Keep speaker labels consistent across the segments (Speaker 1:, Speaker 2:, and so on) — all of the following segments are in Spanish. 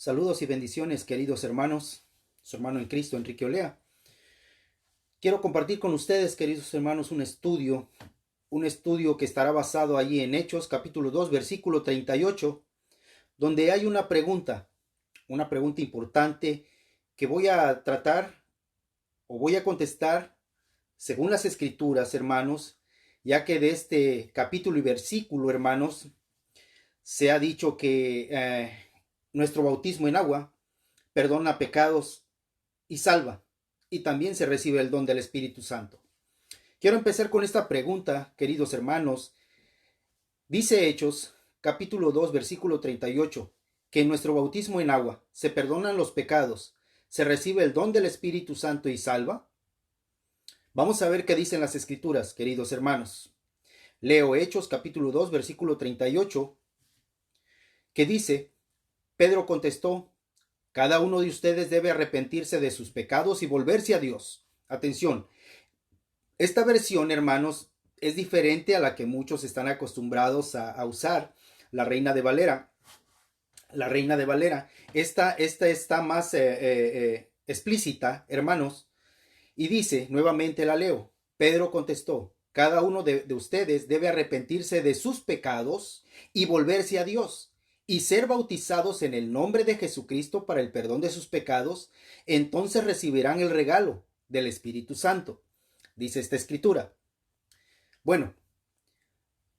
Speaker 1: Saludos y bendiciones, queridos hermanos, su hermano en Cristo, Enrique Olea. Quiero compartir con ustedes, queridos hermanos, un estudio que estará basado allí en Hechos, capítulo 2, versículo 38, donde hay una pregunta importante que voy a tratar o voy a contestar según las Escrituras, hermanos, ya que de este capítulo y versículo, hermanos, se ha dicho que nuestro bautismo en agua perdona pecados y salva, y también se recibe el don del Espíritu Santo. Quiero empezar con esta pregunta, queridos hermanos. Dice Hechos, capítulo 2, versículo 38, que en nuestro bautismo en agua se perdonan los pecados, se recibe el don del Espíritu Santo y salva. Vamos a ver qué dicen las Escrituras, queridos hermanos. Leo Hechos, capítulo 2, versículo 38, que dice: Pedro contestó: cada uno de ustedes debe arrepentirse de sus pecados y volverse a Dios. Atención, esta versión, hermanos, es diferente a la que muchos están acostumbrados a usar, la Reina de Valera. La Reina de Valera. Esta está más explícita, hermanos, y dice, nuevamente la leo: Pedro contestó: cada uno de ustedes debe arrepentirse de sus pecados y volverse a Dios, y ser bautizados en el nombre de Jesucristo para el perdón de sus pecados, entonces recibirán el regalo del Espíritu Santo, dice esta escritura. Bueno,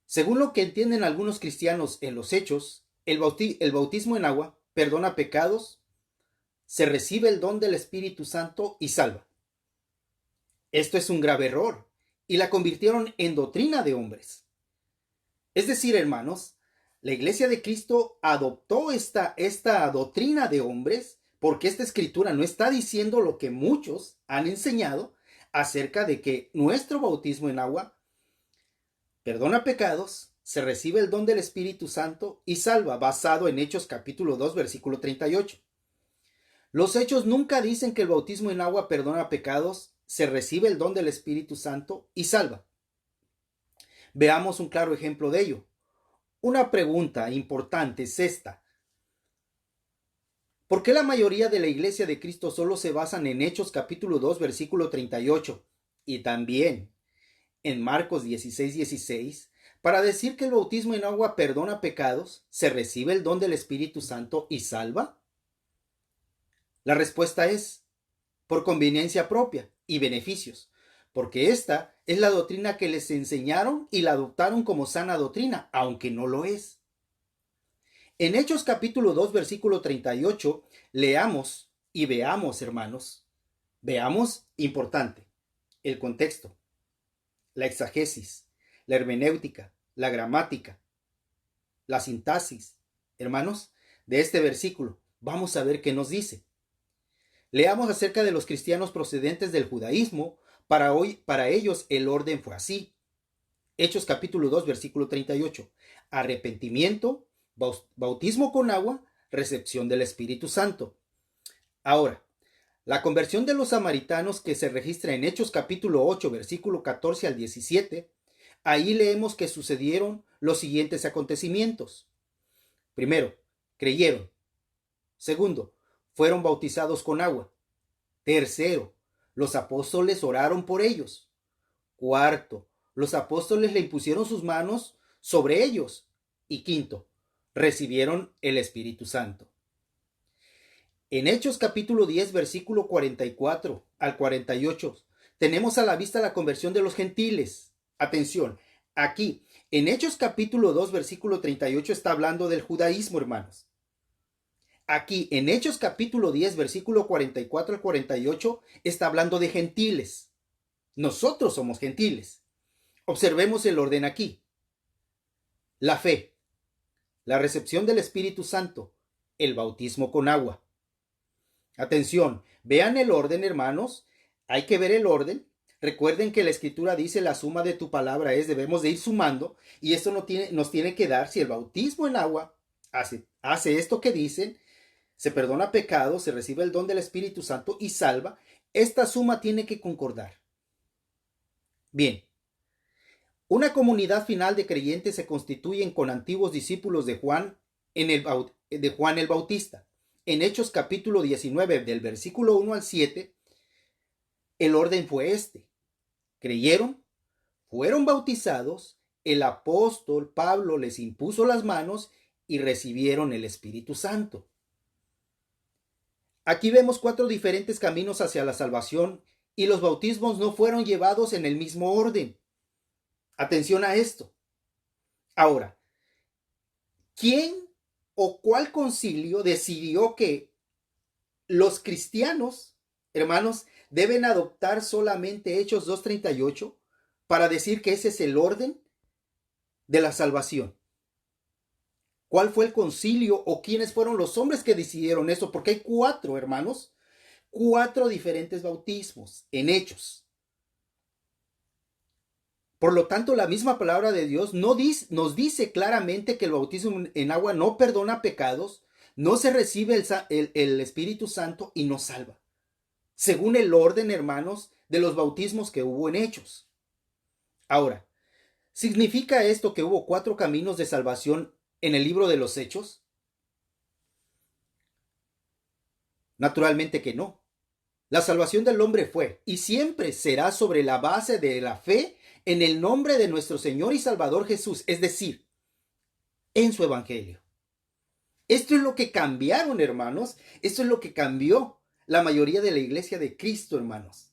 Speaker 1: según lo que entienden algunos cristianos en los Hechos, el bautismo en agua perdona pecados, se recibe el don del Espíritu Santo y salva. Esto es un grave error, y la convirtieron en doctrina de hombres. Es decir, hermanos, la Iglesia de Cristo adoptó esta doctrina de hombres porque esta escritura no está diciendo lo que muchos han enseñado acerca de que nuestro bautismo en agua perdona pecados, se recibe el don del Espíritu Santo y salva, basado en Hechos capítulo 2, versículo 38. Los Hechos nunca dicen que el bautismo en agua perdona pecados, se recibe el don del Espíritu Santo y salva. Veamos un claro ejemplo de ello. Una pregunta importante es esta: ¿por qué la mayoría de la Iglesia de Cristo solo se basan en Hechos capítulo 2, versículo 38 y también en Marcos 16, 16 para decir que el bautismo en agua perdona pecados, se recibe el don del Espíritu Santo y salva? La respuesta es: por conveniencia propia y beneficios, porque esta es la doctrina que les enseñaron y la adoptaron como sana doctrina, aunque no lo es. En Hechos capítulo 2, versículo 38, leamos y veamos, hermanos, veamos, importante, el contexto, la exegesis, la hermenéutica, la gramática, la sintaxis, hermanos, de este versículo. Vamos a ver qué nos dice. Leamos acerca de los cristianos procedentes del judaísmo. Para ellos el orden fue así. Hechos capítulo 2, versículo 38. Arrepentimiento, bautismo con agua, recepción del Espíritu Santo. Ahora, la conversión de los samaritanos, que se registra en Hechos capítulo 8, versículo 14 al 17, ahí leemos que sucedieron los siguientes acontecimientos. Primero, creyeron. Segundo, fueron bautizados con agua. Tercero, los apóstoles oraron por ellos. Cuarto, los apóstoles le impusieron sus manos sobre ellos. Y quinto, recibieron el Espíritu Santo. En Hechos capítulo 10, versículo 44 al 48, tenemos a la vista la conversión de los gentiles. Atención, aquí, en Hechos capítulo 2, versículo 38 está hablando del judaísmo, hermanos. Aquí, en Hechos capítulo 10, versículo 44 al 48, está hablando de gentiles. Nosotros somos gentiles. Observemos el orden aquí. La fe, la recepción del Espíritu Santo, el bautismo con agua. Atención, vean el orden, hermanos. Hay que ver el orden. Recuerden que la Escritura dice: la suma de tu palabra es, debemos de ir sumando, y esto nos tiene que dar, si el bautismo en agua hace esto que dicen, se perdona pecado, se recibe el don del Espíritu Santo y salva, esta suma tiene que concordar. Bien, una comunidad final de creyentes se constituyen con antiguos discípulos de Juan el Bautista. en Hechos capítulo 19, del versículo 1 al 7, el orden fue este. Creyeron, fueron bautizados, el apóstol Pablo les impuso las manos y recibieron el Espíritu Santo. Aquí vemos 4 diferentes caminos hacia la salvación y los bautismos no fueron llevados en el mismo orden. Atención a esto. Ahora, ¿quién o cuál concilio decidió que los cristianos, hermanos, deben adoptar solamente Hechos 2:38 para decir que ese es el orden de la salvación? ¿Cuál fue el concilio o quiénes fueron los hombres que decidieron eso? Porque hay 4, hermanos, 4 diferentes bautismos en Hechos. Por lo tanto, la misma palabra de Dios nos dice claramente que el bautismo en agua no perdona pecados, no se recibe el Espíritu Santo y no salva, según el orden, hermanos, de los bautismos que hubo en Hechos. Ahora, ¿significa esto que hubo 4 caminos de salvación en el libro de los Hechos? Naturalmente que no. La salvación del hombre fue y siempre será sobre la base de la fe en el nombre de nuestro Señor y Salvador Jesús, es decir, en su evangelio. Esto es lo que cambiaron, hermanos. Esto es lo que cambió la mayoría de la iglesia de Cristo, hermanos.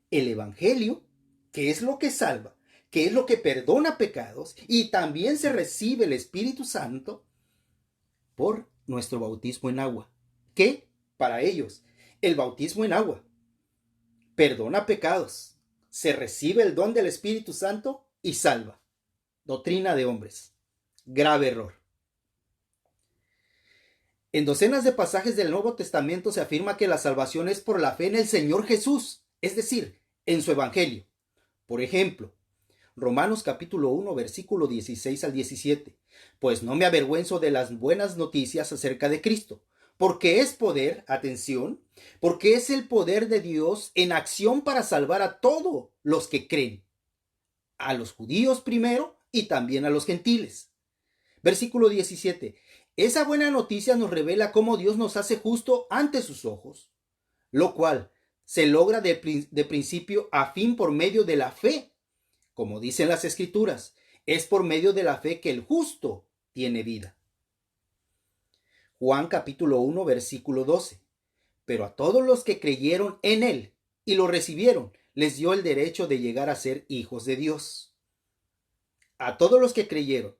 Speaker 1: El evangelio, que es lo que salva, que es lo que perdona pecados, y también se recibe el Espíritu Santo por nuestro bautismo en agua. ¿Qué? Para ellos, el bautismo en agua perdona pecados, se recibe el don del Espíritu Santo y salva. Doctrina de hombres. Grave error. En docenas de pasajes del Nuevo Testamento se afirma que la salvación es por la fe en el Señor Jesús, es decir, en su evangelio. Por ejemplo, Romanos capítulo 1, versículo 16 al 17. Pues no me avergüenzo de las buenas noticias acerca de Cristo, porque es poder, atención, porque es el poder de Dios en acción para salvar a todos los que creen, a los judíos primero y también a los gentiles. Versículo 17. Esa buena noticia nos revela cómo Dios nos hace justo ante sus ojos, lo cual se logra de principio a fin por medio de la fe. Como dicen las Escrituras, es por medio de la fe que el justo tiene vida. Juan capítulo 1, versículo 12. Pero a todos los que creyeron en él y lo recibieron, les dio el derecho de llegar a ser hijos de Dios. A todos los que creyeron.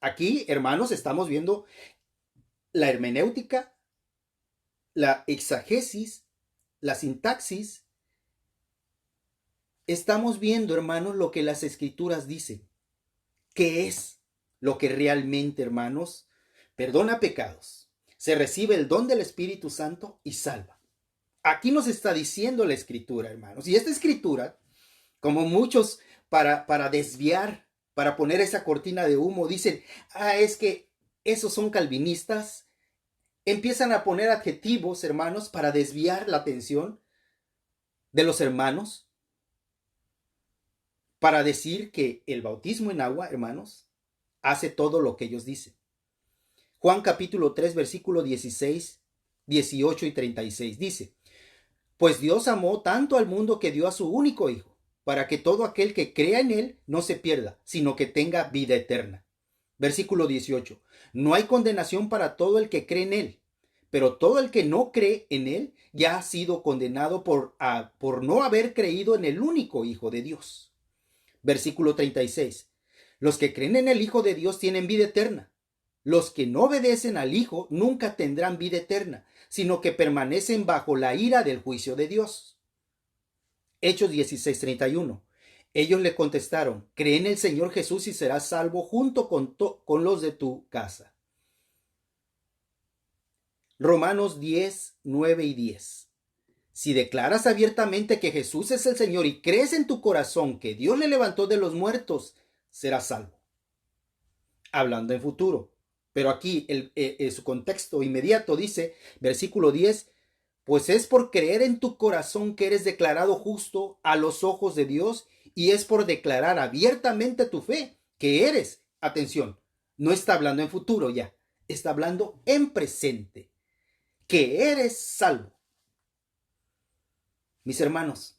Speaker 1: Aquí, hermanos, estamos viendo la hermenéutica, la exagesis, la sintaxis. Estamos viendo, hermanos, lo que las Escrituras dicen. ¿Qué es lo que realmente, hermanos, perdona pecados? Se recibe el don del Espíritu Santo y salva. Aquí nos está diciendo la Escritura, hermanos. Y esta Escritura, como muchos para desviar, para poner esa cortina de humo, dicen, es que esos son calvinistas. Empiezan a poner adjetivos, hermanos, para desviar la atención de los hermanos, para decir que el bautismo en agua, hermanos, hace todo lo que ellos dicen. Juan capítulo 3, versículo 16, 18 y 36 dice, pues Dios amó tanto al mundo que dio a su único Hijo, para que todo aquel que crea en él no se pierda, sino que tenga vida eterna. Versículo 18, no hay condenación para todo el que cree en él, pero todo el que no cree en él ya ha sido condenado por no haber creído en el único Hijo de Dios. Versículo 36, los que creen en el Hijo de Dios tienen vida eterna. Los que no obedecen al Hijo nunca tendrán vida eterna, sino que permanecen bajo la ira del juicio de Dios. Hechos 16:31. Ellos le contestaron, cree en el Señor Jesús y serás salvo junto con los de tu casa. Romanos 10, 9 y 10. Si declaras abiertamente que Jesús es el Señor y crees en tu corazón que Dios le levantó de los muertos, serás salvo. Hablando en futuro. Pero aquí su contexto inmediato dice, versículo 10, pues es por creer en tu corazón que eres declarado justo a los ojos de Dios y es por declarar abiertamente tu fe que eres, atención, no está hablando en futuro ya, está hablando en presente, que eres salvo. Mis hermanos,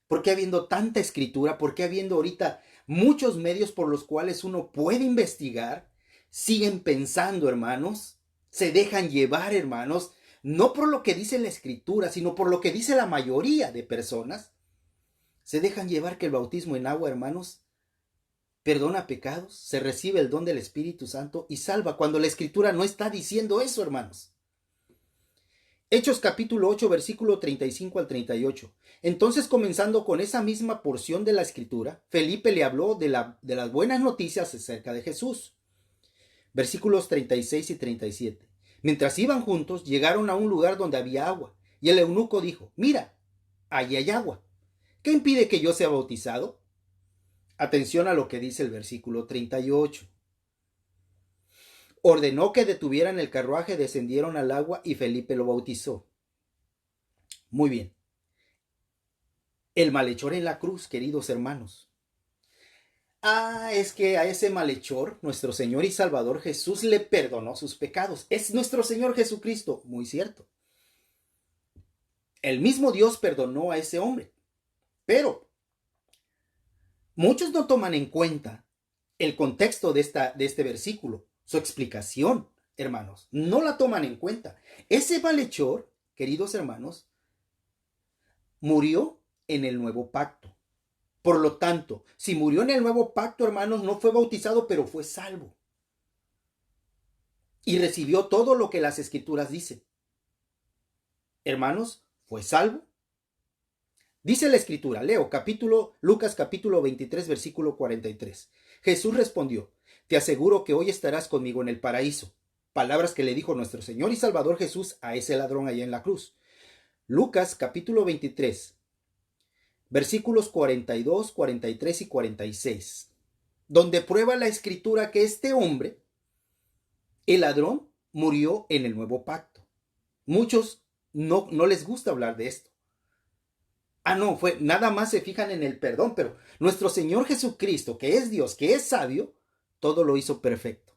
Speaker 1: ¿por qué habiendo tanta escritura? ¿Por qué habiendo ahorita muchos medios por los cuales uno puede investigar? Siguen pensando, hermanos, se dejan llevar, hermanos, no por lo que dice la escritura, sino por lo que dice la mayoría de personas. Se dejan llevar que el bautismo en agua, hermanos, perdona pecados, se recibe el don del Espíritu Santo y salva, cuando la escritura no está diciendo eso, hermanos. Hechos capítulo 8, versículo 35 al 38. Entonces, comenzando con esa misma porción de la escritura, Felipe le habló de las buenas noticias acerca de Jesús. Versículos 36 y 37. Mientras iban juntos, llegaron a un lugar donde había agua, y el eunuco dijo, mira, ahí hay agua. ¿Qué impide que yo sea bautizado? Atención a lo que dice el versículo 38. Ordenó que detuvieran el carruaje, descendieron al agua y Felipe lo bautizó. Muy bien. El malhechor en la cruz, queridos hermanos. Es que a ese malhechor, nuestro Señor y Salvador Jesús le perdonó sus pecados. Es nuestro Señor Jesucristo, muy cierto. El mismo Dios perdonó a ese hombre. Pero muchos no toman en cuenta el contexto de este versículo, su explicación, hermanos. No la toman en cuenta. Ese malhechor, queridos hermanos, murió en el nuevo pacto. Por lo tanto, si murió en el nuevo pacto, hermanos, no fue bautizado, pero fue salvo. Y recibió todo lo que las escrituras dicen. Hermanos, fue salvo. Dice la escritura, leo Lucas capítulo 23, versículo 43. Jesús respondió, te aseguro que hoy estarás conmigo en el paraíso. Palabras que le dijo nuestro Señor y Salvador Jesús a ese ladrón allá en la cruz. Lucas capítulo 23, versículos 42, 43 y 46, donde prueba la escritura que este hombre, el ladrón, murió en el nuevo pacto. Muchos no les gusta hablar de esto. Nada más se fijan en el perdón, pero nuestro Señor Jesucristo, que es Dios, que es sabio, todo lo hizo perfecto.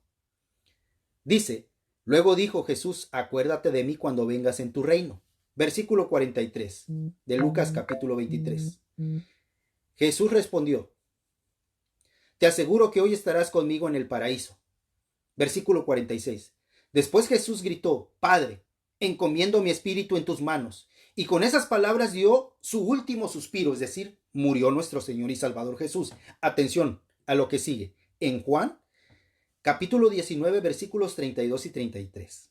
Speaker 1: Dice, luego dijo Jesús, acuérdate de mí cuando vengas en tu reino. Versículo 43 de Lucas capítulo 23. Jesús respondió, te aseguro que hoy estarás conmigo en el paraíso. Versículo 46. Después Jesús gritó, Padre, encomiendo mi espíritu en tus manos. Y con esas palabras dio su último suspiro, es decir, murió nuestro Señor y Salvador Jesús. Atención a lo que sigue. En Juan, capítulo 19, versículos 32 y 33.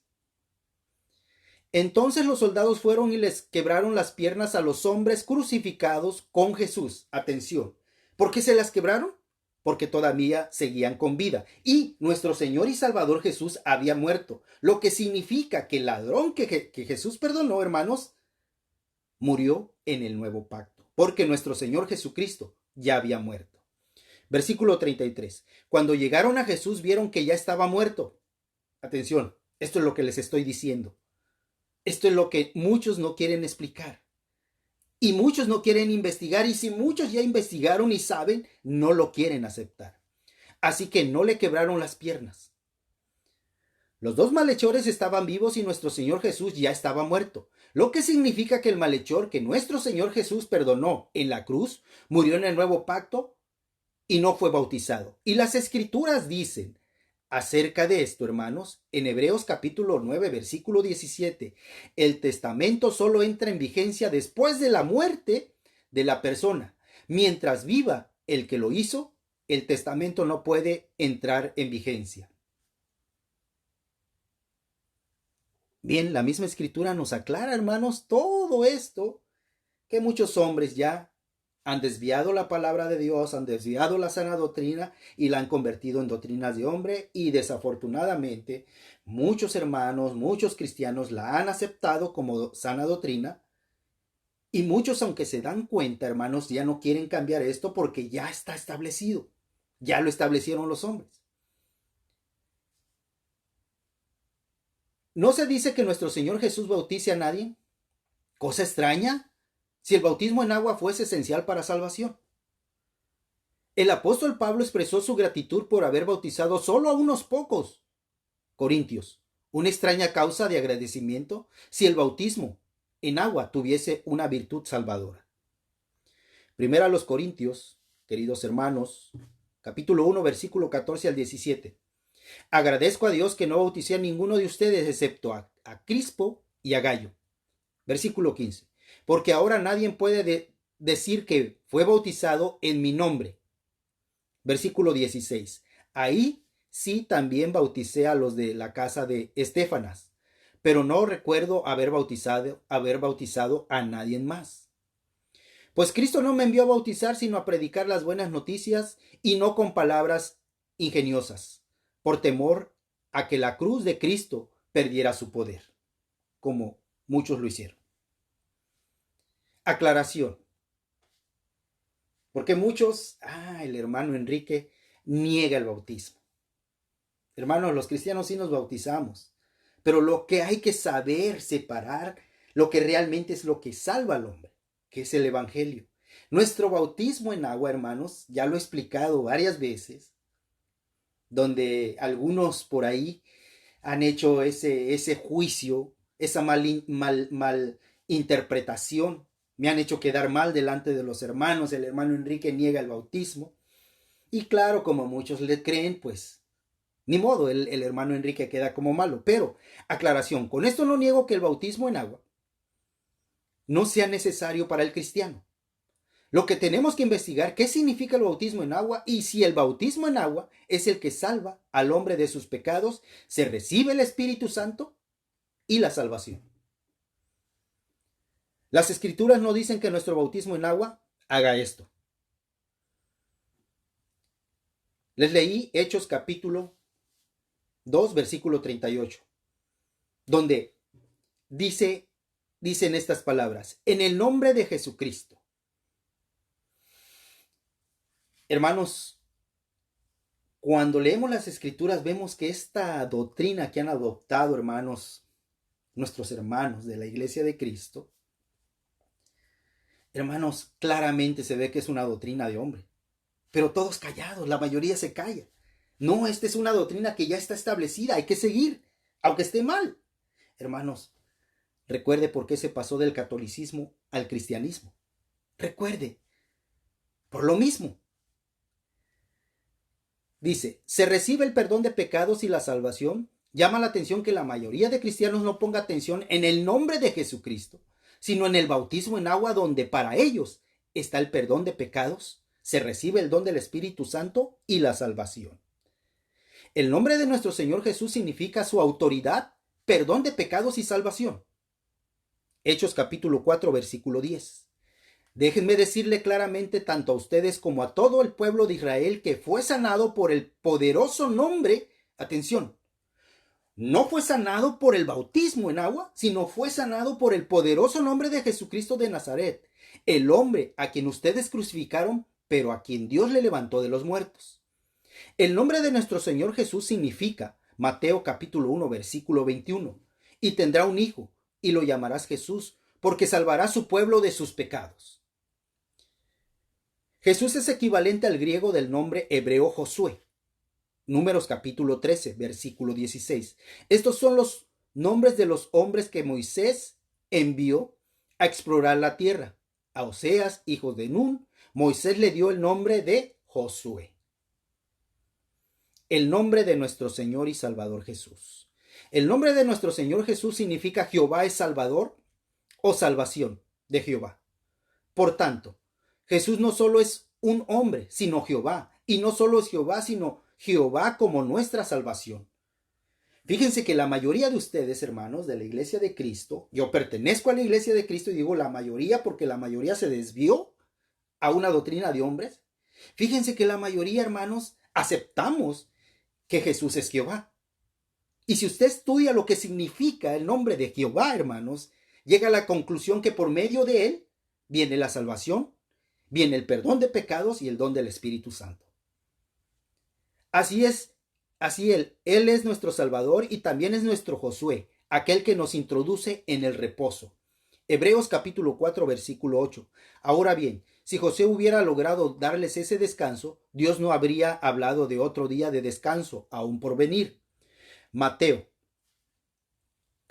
Speaker 1: Entonces los soldados fueron y les quebraron las piernas a los hombres crucificados con Jesús. Atención. ¿Por qué se las quebraron? Porque todavía seguían con vida. Y nuestro Señor y Salvador Jesús había muerto. Lo que significa que el ladrón que Jesús perdonó, hermanos, murió en el nuevo pacto, porque nuestro Señor Jesucristo ya había muerto. Versículo 33. Cuando llegaron a Jesús vieron que ya estaba muerto. Atención, esto es lo que les estoy diciendo. Esto es lo que muchos no quieren explicar. Y muchos no quieren investigar. Y si muchos ya investigaron y saben, no lo quieren aceptar. Así que no le quebraron las piernas. Los dos malhechores estaban vivos y nuestro Señor Jesús ya estaba muerto. Lo que significa que el malhechor que nuestro Señor Jesús perdonó en la cruz, murió en el nuevo pacto y no fue bautizado. Y las escrituras dicen acerca de esto, hermanos, en Hebreos capítulo 9, versículo 17, el testamento solo entra en vigencia después de la muerte de la persona. Mientras viva el que lo hizo, el testamento no puede entrar en vigencia. Bien, la misma escritura nos aclara, hermanos, todo esto, que muchos hombres ya han desviado la palabra de Dios, han desviado la sana doctrina y la han convertido en doctrinas de hombre, y desafortunadamente muchos hermanos, muchos cristianos la han aceptado como sana doctrina, y muchos, aunque se dan cuenta, hermanos, ya no quieren cambiar esto porque ya está establecido, ya lo establecieron los hombres. ¿No se dice que nuestro Señor Jesús bautice a nadie? Cosa extraña, si el bautismo en agua fuese esencial para salvación. El apóstol Pablo expresó su gratitud por haber bautizado solo a unos pocos corintios, una extraña causa de agradecimiento si el bautismo en agua tuviese una virtud salvadora. Primera a los Corintios, queridos hermanos, capítulo 1, versículo 14 al 17. Agradezco a Dios que no bauticé a ninguno de ustedes excepto a Crispo y a Gallo. Versículo 15. Porque ahora nadie puede decir que fue bautizado en mi nombre. Versículo 16. Ahí sí también bauticé a los de la casa de Estéfanas, pero no recuerdo haber bautizado a nadie más. Pues Cristo no me envió a bautizar, sino a predicar las buenas noticias, y no con palabras ingeniosas, por temor a que la cruz de Cristo perdiera su poder, como muchos lo hicieron. Aclaración. Porque muchos, el hermano Enrique niega el bautismo. Hermanos, los cristianos sí nos bautizamos, pero lo que hay que saber separar, lo que realmente es lo que salva al hombre, que es el evangelio. Nuestro bautismo en agua, hermanos, ya lo he explicado varias veces, donde algunos por ahí han hecho ese juicio, esa mal interpretación. Me han hecho quedar mal delante de los hermanos. El hermano Enrique niega el bautismo. Y claro, como muchos le creen, pues ni modo, el hermano Enrique queda como malo. Pero, aclaración, con esto no niego que el bautismo en agua no sea necesario para el cristiano. Lo que tenemos que investigar, ¿qué significa el bautismo en agua? Y si el bautismo en agua es el que salva al hombre de sus pecados, ¿se recibe el Espíritu Santo y la salvación? Las Escrituras no dicen que nuestro bautismo en agua haga esto. Les leí Hechos capítulo 2, versículo 38, donde dicen estas palabras: en el nombre de Jesucristo. Hermanos, cuando leemos las Escrituras vemos que esta doctrina que han adoptado, hermanos, nuestros hermanos de la Iglesia de Cristo, hermanos, claramente se ve que es una doctrina de hombre. Pero todos callados, la mayoría se calla. No, esta es una doctrina que ya está establecida, hay que seguir, aunque esté mal. Hermanos, recuerde por qué se pasó del catolicismo al cristianismo. Recuerde, por lo mismo. Dice, ¿se recibe el perdón de pecados y la salvación? Llama la atención que la mayoría de cristianos no ponga atención en el nombre de Jesucristo, sino en el bautismo en agua, donde para ellos está el perdón de pecados, se recibe el don del Espíritu Santo y la salvación. El nombre de nuestro Señor Jesús significa su autoridad, perdón de pecados y salvación. Hechos capítulo 4, versículo 10. Déjenme decirle claramente tanto a ustedes como a todo el pueblo de Israel que fue sanado por el poderoso nombre, atención, no fue sanado por el bautismo en agua, sino fue sanado por el poderoso nombre de Jesucristo de Nazaret, el hombre a quien ustedes crucificaron, pero a quien Dios le levantó de los muertos. El nombre de nuestro Señor Jesús significa, Mateo capítulo 1, versículo 21, y tendrá un hijo, y lo llamarás Jesús, porque salvará a su pueblo de sus pecados. Jesús es equivalente al griego del nombre hebreo Josué. Números capítulo 13, versículo 16. Estos son los nombres de los hombres que Moisés envió a explorar la tierra. A Oseas, hijo de Nun, Moisés le dio el nombre de Josué. El nombre de nuestro Señor y Salvador Jesús. El nombre de nuestro Señor Jesús significa Jehová es Salvador o salvación de Jehová. Por tanto, Jesús no solo es un hombre, sino Jehová. Y no solo es Jehová, sino Jehová como nuestra salvación. Fíjense que la mayoría de ustedes, hermanos, de la Iglesia de Cristo, yo pertenezco a la Iglesia de Cristo y digo la mayoría porque la mayoría se desvió a una doctrina de hombres. Fíjense que la mayoría, hermanos, aceptamos que Jesús es Jehová. Y si usted estudia lo que significa el nombre de Jehová, hermanos, llega a la conclusión que por medio de él viene la salvación, viene el perdón de pecados y el don del Espíritu Santo. Así es, él es nuestro Salvador y también es nuestro Josué, aquel que nos introduce en el reposo. Hebreos capítulo 4, versículo 8. Ahora bien, si José hubiera logrado darles ese descanso, Dios no habría hablado de otro día de descanso, aún por venir. Mateo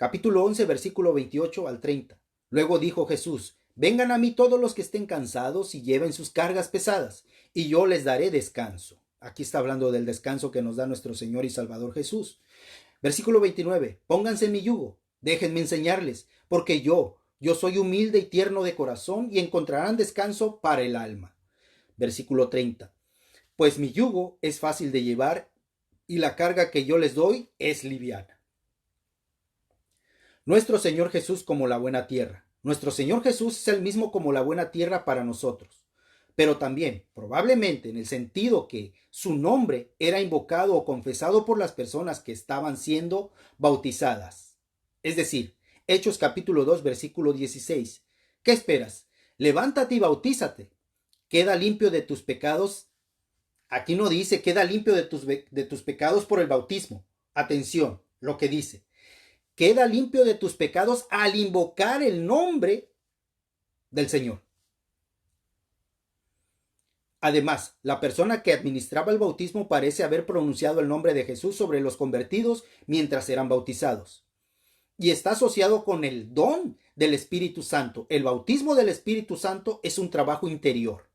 Speaker 1: Capítulo 11, versículo 28 al 30. Luego dijo Jesús: vengan a mí todos los que estén cansados y lleven sus cargas pesadas, y yo les daré descanso. Aquí está hablando del descanso que nos da nuestro Señor y Salvador Jesús. Versículo 29. Pónganse en mi yugo, déjenme enseñarles, porque yo soy humilde y tierno de corazón, y encontrarán descanso para el alma. Versículo 30. Pues mi yugo es fácil de llevar, y la carga que yo les doy es liviana. Nuestro Señor Jesús como la buena tierra. Nuestro Señor Jesús es el mismo como la buena tierra para nosotros, pero también, probablemente, en el sentido que su nombre era invocado o confesado por las personas que estaban siendo bautizadas. Es decir, Hechos capítulo 2, versículo 16. ¿Qué esperas? Levántate y bautízate. Queda limpio de tus pecados. Aquí no dice queda limpio de tus pecados por el bautismo. Atención, lo que dice. Queda limpio de tus pecados al invocar el nombre del Señor. Además, la persona que administraba el bautismo parece haber pronunciado el nombre de Jesús sobre los convertidos mientras eran bautizados. Y está asociado con el don del Espíritu Santo. El bautismo del Espíritu Santo es un trabajo interior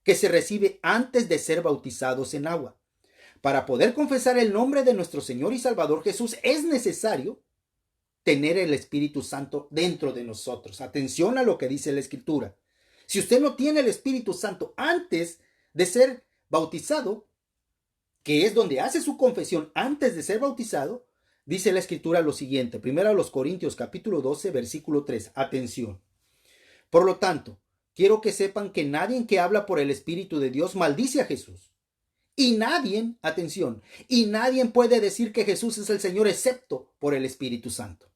Speaker 1: que se recibe antes de ser bautizados en agua. Para poder confesar el nombre de nuestro Señor y Salvador Jesús es necesario tener el Espíritu Santo dentro de nosotros. Atención a lo que dice la Escritura. Si usted no tiene el Espíritu Santo antes de ser bautizado, que es donde hace su confesión antes de ser bautizado, dice la Escritura lo siguiente, 1 Corintios capítulo 12, versículo 3. Atención. Por lo tanto, quiero que sepan que nadie que habla por el Espíritu de Dios maldice a Jesús. Y nadie, atención, y nadie puede decir que Jesús es el Señor excepto por el Espíritu Santo.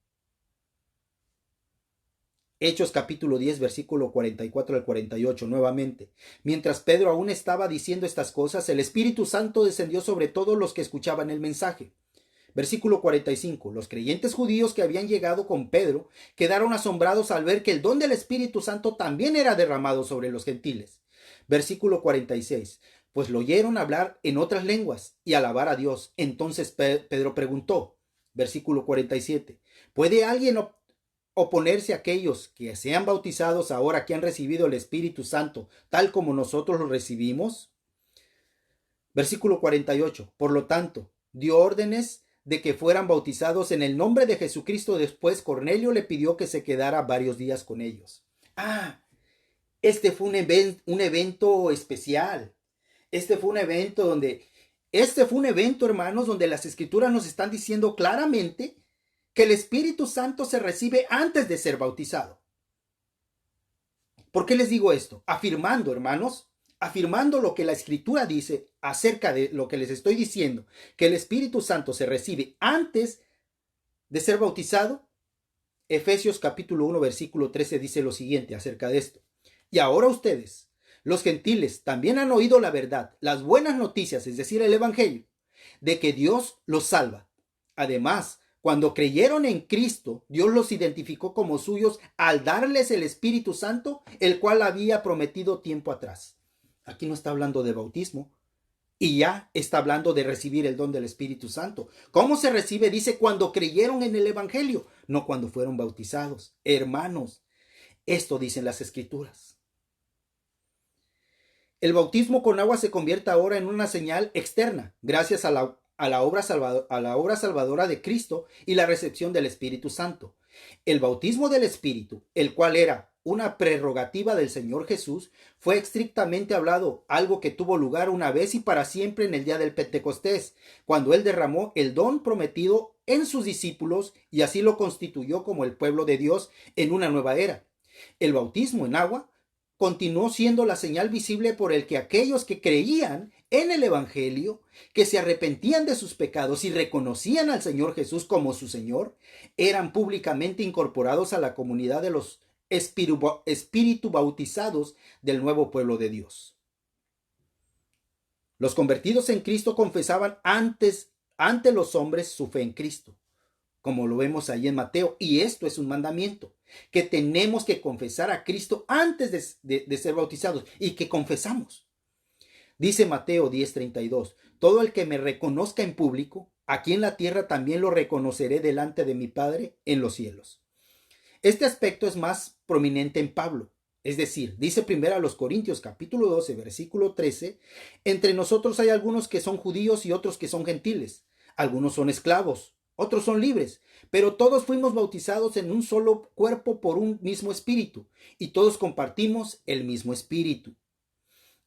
Speaker 1: Hechos capítulo 10, versículo 44 al 48, nuevamente. Mientras Pedro aún estaba diciendo estas cosas, el Espíritu Santo descendió sobre todos los que escuchaban el mensaje. Versículo 45. Los creyentes judíos que habían llegado con Pedro quedaron asombrados al ver que el don del Espíritu Santo también era derramado sobre los gentiles. Versículo 46. Pues lo oyeron hablar en otras lenguas y alabar a Dios. Entonces Pedro preguntó, versículo 47. ¿Puede alguien oponerse a aquellos que sean bautizados ahora que han recibido el Espíritu Santo, tal como nosotros lo recibimos? Versículo 48. Por lo tanto, dio órdenes de que fueran bautizados en el nombre de Jesucristo. Después Cornelio le pidió que se quedara varios días con ellos. Este fue un evento especial. Este fue un evento, hermanos, donde las Escrituras nos están diciendo claramente que el Espíritu Santo se recibe antes de ser bautizado. ¿Por qué les digo esto? Afirmando, hermanos, afirmando lo que la Escritura dice acerca de lo que les estoy diciendo, que el Espíritu Santo se recibe antes de ser bautizado. Efesios capítulo 1, versículo 13 dice lo siguiente acerca de esto. Y ahora ustedes, los gentiles, también han oído la verdad, las buenas noticias, es decir, el Evangelio, de que Dios los salva. Además, cuando creyeron en Cristo, Dios los identificó como suyos al darles el Espíritu Santo, el cual había prometido tiempo atrás. Aquí no está hablando de bautismo y ya está hablando de recibir el don del Espíritu Santo. ¿Cómo se recibe? Dice cuando creyeron en el Evangelio, no cuando fueron bautizados. Hermanos, esto dicen las Escrituras. El bautismo con agua se convierte ahora en una señal externa, gracias a la obra salvadora de Cristo y la recepción del Espíritu Santo. El bautismo del Espíritu, el cual era una prerrogativa del Señor Jesús, fue estrictamente hablado, algo que tuvo lugar una vez y para siempre en el día del Pentecostés, cuando Él derramó el don prometido en sus discípulos y así lo constituyó como el pueblo de Dios en una nueva era. El bautismo en agua continuó siendo la señal visible por el que aquellos que creían en el Evangelio, que se arrepentían de sus pecados y reconocían al Señor Jesús como su Señor, eran públicamente incorporados a la comunidad de los espíritu bautizados del nuevo pueblo de Dios. Los convertidos en Cristo confesaban ante los hombres su fe en Cristo, como lo vemos ahí en Mateo, y esto es un mandamiento, que tenemos que confesar a Cristo antes de ser bautizados, y que confesamos. Dice Mateo 10:32, todo el que me reconozca en público, aquí en la tierra también lo reconoceré delante de mi Padre en los cielos. Este aspecto es más prominente en Pablo. Es decir, dice primero a los Corintios capítulo 12, versículo 13, entre nosotros hay algunos que son judíos y otros que son gentiles. Algunos son esclavos, otros son libres, pero todos fuimos bautizados en un solo cuerpo por un mismo espíritu, y todos compartimos el mismo espíritu.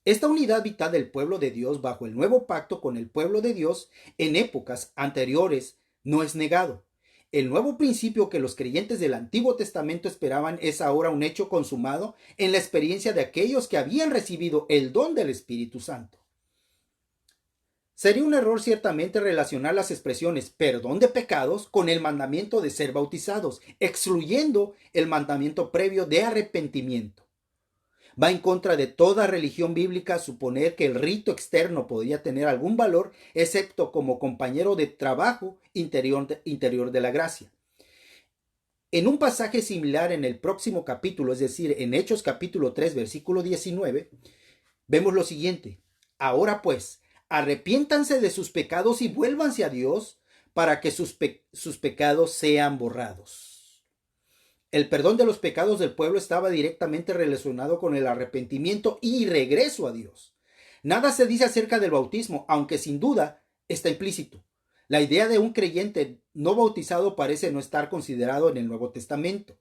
Speaker 1: Esta unidad vital del pueblo de Dios bajo el nuevo pacto con el pueblo de Dios en épocas anteriores no es negado. El nuevo principio que los creyentes del Antiguo Testamento esperaban es ahora un hecho consumado en la experiencia de aquellos que habían recibido el don del Espíritu Santo. Sería un error ciertamente relacionar las expresiones perdón de pecados con el mandamiento de ser bautizados, excluyendo el mandamiento previo de arrepentimiento. Va en contra de toda religión bíblica suponer que el rito externo podría tener algún valor, excepto como compañero de trabajo interior de la gracia. En un pasaje similar en el próximo capítulo, es decir, en Hechos capítulo 3, versículo 19, vemos lo siguiente. Ahora pues, arrepiéntanse de sus pecados y vuélvanse a Dios para que sus pecados sean borrados. El perdón de los pecados del pueblo estaba directamente relacionado con el arrepentimiento y regreso a Dios. Nada se dice acerca del bautismo, aunque sin duda está implícito. La idea de un creyente no bautizado parece no estar considerado en el Nuevo Testamento.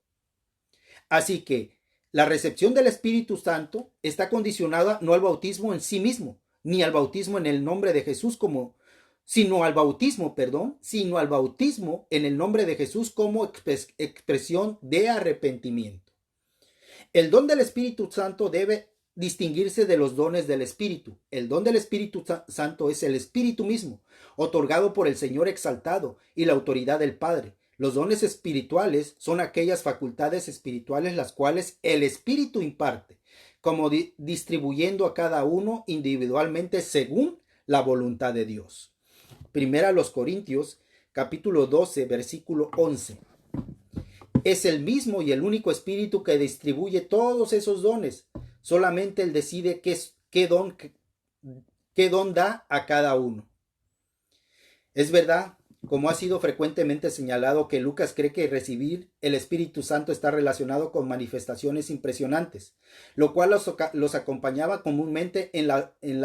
Speaker 1: Así que la recepción del Espíritu Santo está condicionada no al bautismo en sí mismo, ni al bautismo en el nombre de Jesús sino al bautismo en el nombre de Jesús como expresión de arrepentimiento. El don del Espíritu Santo debe distinguirse de los dones del Espíritu. El don del Espíritu Santo es el Espíritu mismo, otorgado por el Señor exaltado y la autoridad del Padre. Los dones espirituales son aquellas facultades espirituales las cuales el Espíritu imparte, como distribuyendo a cada uno individualmente según la voluntad de Dios. Primera a los Corintios, capítulo 12, versículo 11. Es el mismo y el único Espíritu que distribuye todos esos dones. Solamente Él decide qué don da a cada uno. Es verdad, como ha sido frecuentemente señalado, que Lucas cree que recibir el Espíritu Santo está relacionado con manifestaciones impresionantes, lo cual los acompañaba comúnmente en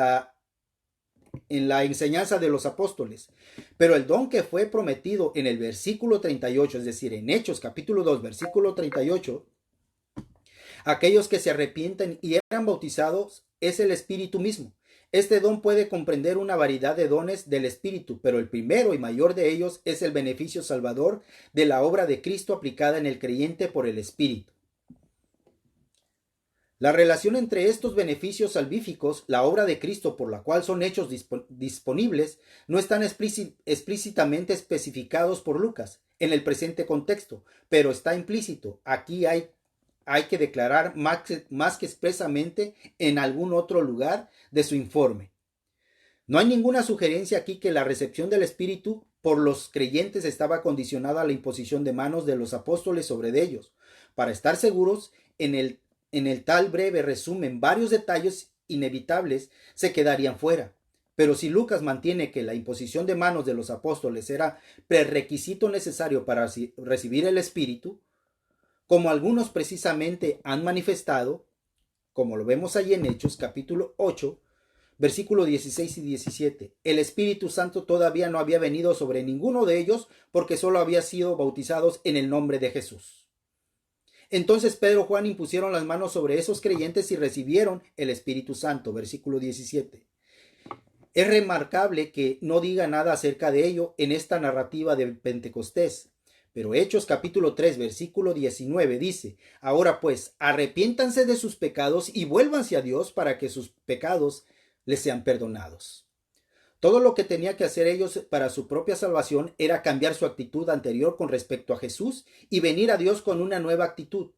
Speaker 1: la enseñanza de los apóstoles. Pero el don que fue prometido en el versículo 38, es decir, en Hechos capítulo 2, versículo 38, aquellos que se arrepienten y eran bautizados, es el Espíritu mismo. Este don puede comprender una variedad de dones del Espíritu, pero el primero y mayor de ellos es el beneficio salvador de la obra de Cristo aplicada en el creyente por el Espíritu. La relación entre estos beneficios salvíficos, la obra de Cristo por la cual son hechos disponibles, no están explícitamente especificados por Lucas en el presente contexto, pero está implícito. Aquí hay que declarar más que expresamente en algún otro lugar de su informe. No hay ninguna sugerencia aquí que la recepción del Espíritu por los creyentes estaba condicionada a la imposición de manos de los apóstoles sobre ellos. Para estar seguros, en el tal breve resumen, varios detalles inevitables se quedarían fuera. Pero si Lucas mantiene que la imposición de manos de los apóstoles era prerequisito necesario para recibir el Espíritu, como algunos precisamente han manifestado, como lo vemos allí en Hechos capítulo 8, versículos 16 y 17, el Espíritu Santo todavía no había venido sobre ninguno de ellos porque solo habían sido bautizados en el nombre de Jesús. Entonces Pedro y Juan impusieron las manos sobre esos creyentes y recibieron el Espíritu Santo, versículo 17. Es remarcable que no diga nada acerca de ello en esta narrativa de Pentecostés. Pero Hechos capítulo 3, versículo 19 dice, ahora pues, arrepiéntanse de sus pecados y vuélvanse a Dios para que sus pecados les sean perdonados. Todo lo que tenía que hacer ellos para su propia salvación era cambiar su actitud anterior con respecto a Jesús y venir a Dios con una nueva actitud.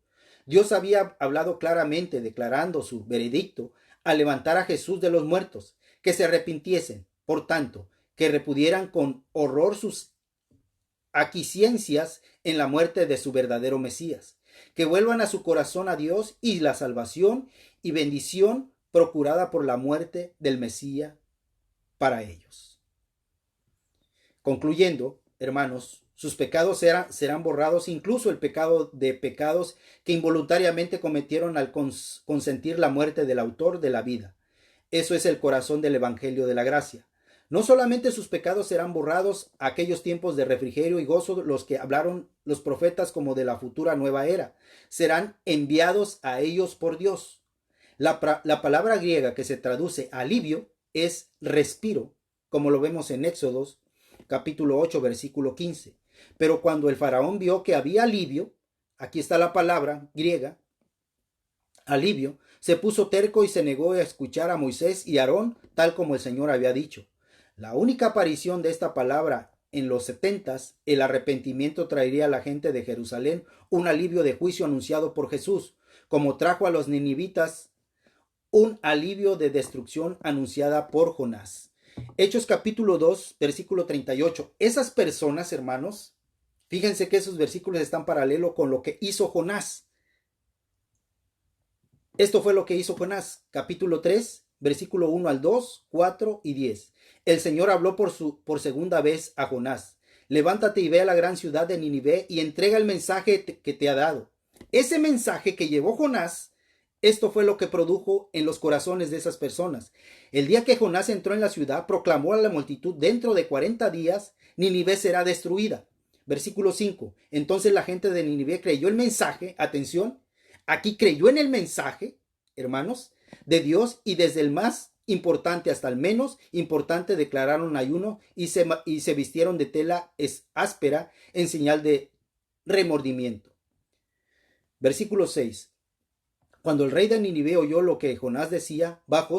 Speaker 1: Dios había hablado claramente, declarando su veredicto al levantar a Jesús de los muertos, que se arrepintiesen, por tanto, que repudieran con horror sus aquiescencias en la muerte de su verdadero Mesías, que vuelvan a su corazón a Dios y la salvación y bendición procurada por la muerte del Mesías para ellos. Concluyendo, hermanos, sus pecados serán borrados, incluso el pecado de pecados que involuntariamente cometieron al consentir la muerte del autor de la vida. Eso es el corazón del Evangelio de la Gracia. No solamente sus pecados serán borrados, aquellos tiempos de refrigerio y gozo, los que hablaron los profetas como de la futura nueva era, serán enviados a ellos por Dios. La palabra griega que se traduce alivio es respiro, como lo vemos en Éxodos capítulo 8, versículo 15. Pero cuando el faraón vio que había alivio, aquí está la palabra griega, alivio, se puso terco y se negó a escuchar a Moisés y Aarón, tal como el Señor había dicho. La única aparición de esta palabra en los 70s, el arrepentimiento traería a la gente de Jerusalén un alivio de juicio anunciado por Jesús, como trajo a los ninivitas un alivio de destrucción anunciada por Jonás. Hechos capítulo 2, versículo 38. Esas personas, hermanos, fíjense que esos versículos están paralelo con lo que hizo Jonás. Esto fue lo que hizo Jonás, capítulo 3, versículo 1 al 2, 4 y 10. El Señor habló por segunda vez a Jonás. Levántate y ve a la gran ciudad de Nínive y entrega el mensaje que te ha dado. Ese mensaje que llevó Jonás, esto fue lo que produjo en los corazones de esas personas. El día que Jonás entró en la ciudad, proclamó a la multitud: dentro de 40 días, Nínive será destruida. Versículo 5. Entonces la gente de Nínive creyó el mensaje, atención, aquí creyó en el mensaje, hermanos, de Dios, y desde el más importante hasta el menos importante declararon ayuno y se vistieron de tela áspera en señal de remordimiento. Versículo 6. Cuando el rey de Nínive oyó lo que Jonás decía, bajó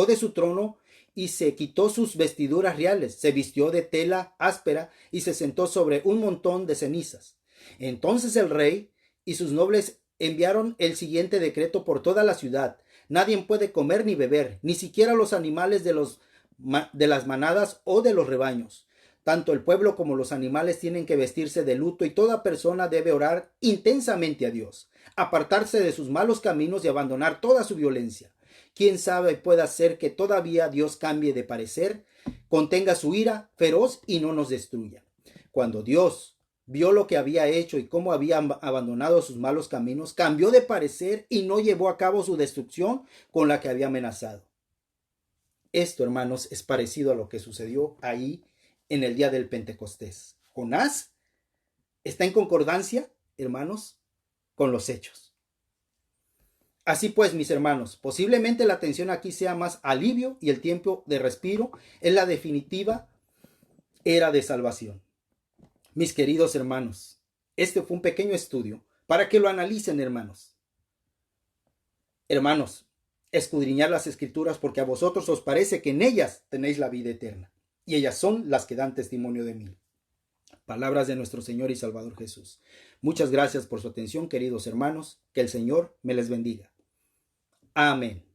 Speaker 1: de su trono y se quitó sus vestiduras reales, se vistió de tela áspera y se sentó sobre un montón de cenizas. Entonces el rey y sus nobles enviaron el siguiente decreto por toda la ciudad: nadie puede comer ni beber, ni siquiera los animales de las manadas o de los rebaños. Tanto el pueblo como los animales tienen que vestirse de luto y toda persona debe orar intensamente a Dios, apartarse de sus malos caminos y abandonar toda su violencia. Quién sabe, puede hacer que todavía Dios cambie de parecer, contenga su ira feroz y no nos destruya. Cuando Dios vio lo que había hecho y cómo había abandonado sus malos caminos, cambió de parecer y no llevó a cabo su destrucción con la que había amenazado. Esto, hermanos, es parecido a lo que sucedió ahí en el día del Pentecostés. Jonás está en concordancia, hermanos, con los hechos. Así pues, mis hermanos, posiblemente la atención aquí sea más alivio y el tiempo de respiro es la definitiva era de salvación. Mis queridos hermanos, este fue un pequeño estudio para que lo analicen, hermanos. Hermanos, escudriñad las escrituras, porque a vosotros os parece que en ellas tenéis la vida eterna, y ellas son las que dan testimonio de mí. Palabras de nuestro Señor y Salvador Jesús. Muchas gracias por su atención, queridos hermanos. Que el Señor me les bendiga. Amén.